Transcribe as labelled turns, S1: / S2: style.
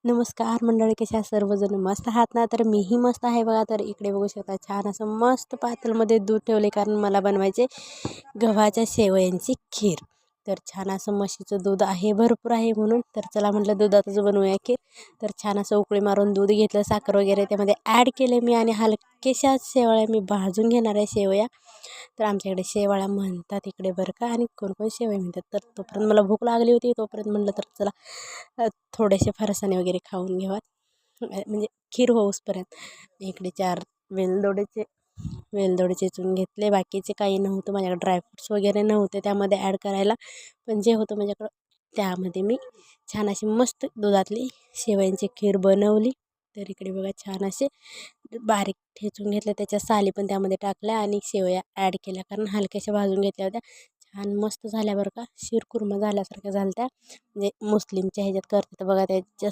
S1: नमस्कार मंडळी, कशा सर्वजण मस्त आहात ना? तर मीही मस्त आहे बघा. तर इकडे बघू शकता छान असं मस्त पातेलमध्ये दूध ठेवले, कारण मला बनवायचे गव्हाच्या शेवयांची खीर. तर छान असं म्हशीचं दूध आहे, भरपूर आहे म्हणून तर चला म्हटलं दुधातच बनवूया खीर. तर छान असं उकळी मारून दूध घेतलं, साखर वगैरे त्यामध्ये ॲड केले मी, आणि हलकेशा शेवया मी भाजून घेणार आहे शेवया. तर आमच्याकडे शेवाळ्या म्हणतात इकडे बरं का, आणि कोण कोण शेवया म्हणतात. तर तोपर्यंत मला भूक लागली होती, तोपर्यंत म्हटलं तर चला थोडेसे फरसाणे वगैरे खाऊन घ्यावा, म्हणजे खीर होऊसपर्यंत. इकडे 4 वेलदोडेचे वेलदोडे चेचून घेतले. बाकीचे काही नव्हतं माझ्याकडे, ड्रायफ्रुट्स वगैरे नव्हते त्यामध्ये ॲड करायला, पण जे होतं माझ्याकडं त्यामध्ये मी छान अशी मस्त दुधातली शेवयांची खीर बनवली. तर इकडे बघा छान असे बारीक ठेचून घेतले, त्याच्या साली पण त्यामध्ये टाकल्या आणि शेवया ॲड केल्या, कारण हलक्याशा भाजून घेतल्या होत्या. छान मस्त झाल्या बरं का, शिरकुर्मा झाल्यासारख्या झाल्या त्या, म्हणजे मुस्लिमच्या ह्याच्यात करतात बघा, त्याच्या